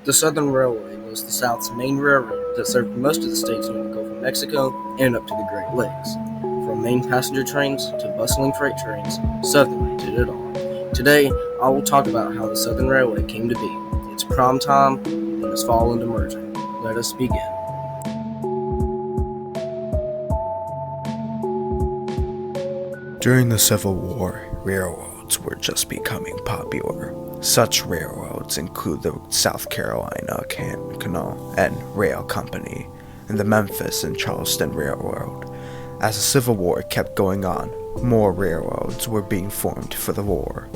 The Southern Railway was the South's main railroad that served most of the states near the Gulf of Mexico and up to the Great Lakes. From main passenger trains to bustling freight trains, Southern did it all. Today, I will talk about how the Southern Railway came to be, its prime time, and its fall into merger. Let us begin. During the Civil War, railroads were just becoming popular. Such railroads include the South Carolina Canal and Rail Company and the Memphis and Charleston Railroad. As the Civil War kept going on, more railroads were being formed for the war.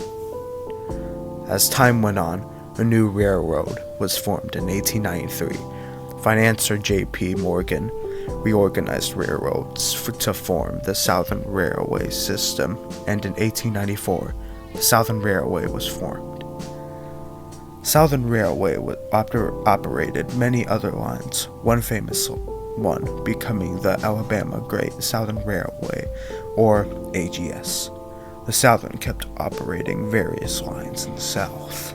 As time went on, a new railroad was formed in 1893. Financier J.P. Morgan reorganized railroads to form the Southern Railway system, and in 1894, the Southern Railway was formed. Southern Railway operated many other lines, one famous one becoming the Alabama Great Southern Railway, or AGS. The Southern kept operating various lines in the South.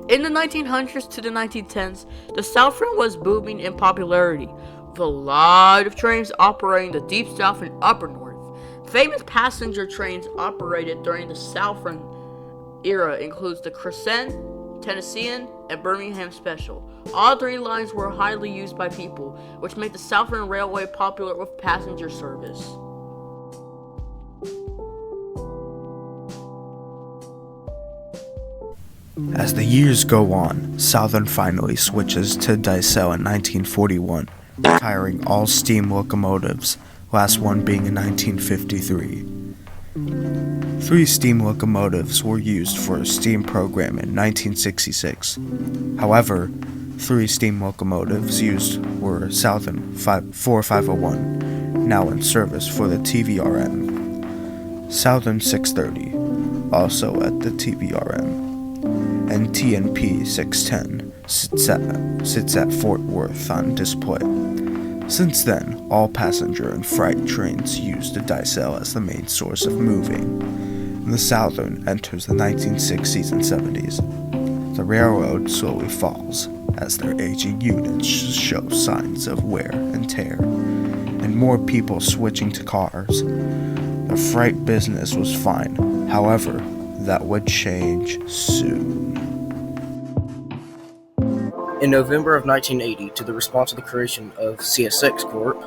In the 1900s to the 1910s, the Southern was booming in popularity, with a lot of trains operating the Deep South and Upper North. Famous passenger trains operated during the Southern era includes the Crescent, Tennessean, and Birmingham Special. All three lines were highly used by people, which made the Southern Railway popular with passenger service. As the years go on, Southern finally switches to diesel in 1941, retiring all steam locomotives, last one being in 1953. 3 steam locomotives were used for a steam program in 1966. However, 3 steam locomotives used were Southern 4501, now in service for the TVRM, Southern 630, also at the TVRM, and TNP 610 sits at Fort Worth on display. Since then, all passenger and freight trains use the diesel as the main source of moving. The Southern enters the 1960s and 70s. The railroad slowly falls as their aging units show signs of wear and tear, and more people switching to cars. The freight business was fine, however, that would change soon. In November of 1980, to the response to the creation of CSX Corp.,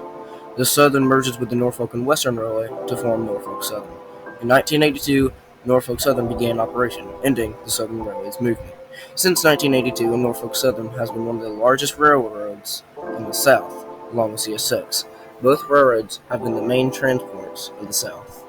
the Southern merges with the Norfolk and Western Railway to form Norfolk Southern. In 1982, Norfolk Southern began operation, ending the Southern Railway's movement. Since 1982, Norfolk Southern has been one of the largest railroads in the South, along with CSX. Both railroads have been the main transports of the South.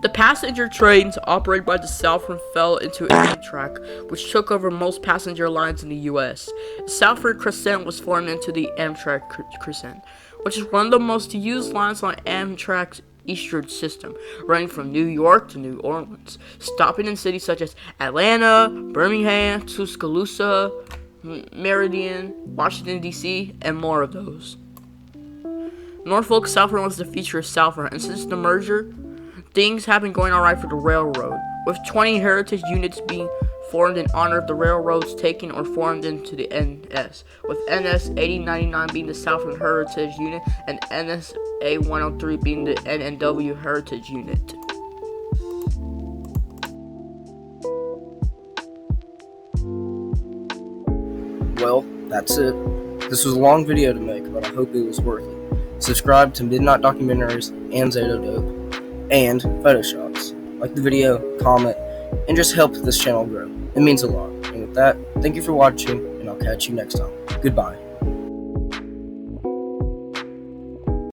The passenger trains operated by the Southern fell into Amtrak, which took over most passenger lines in the U.S. The Southern Crescent was formed into the Amtrak Crescent, which is one of the most used lines on Amtrak's eastern system, running from New York to New Orleans, stopping in cities such as Atlanta, Birmingham, Tuscaloosa, Meridian, Washington, D.C., and more of those. Norfolk Southern was the future of Southern, and since the merger, things have been going alright for the railroad, with 20 heritage units being formed in honor of the railroads taken or formed into the NS, with NS 8099 being the Southern Heritage Unit and NS A103 being the NNW Heritage Unit. Well, that's it. This was a long video to make, but I hope it was worth it. Subscribe to Midnight Documentaries and Zayto Dope and PhotoShots. Like the video, comment, and just help this channel grow. It means a lot. And with that, thank you for watching, and I'll catch you next time. Goodbye.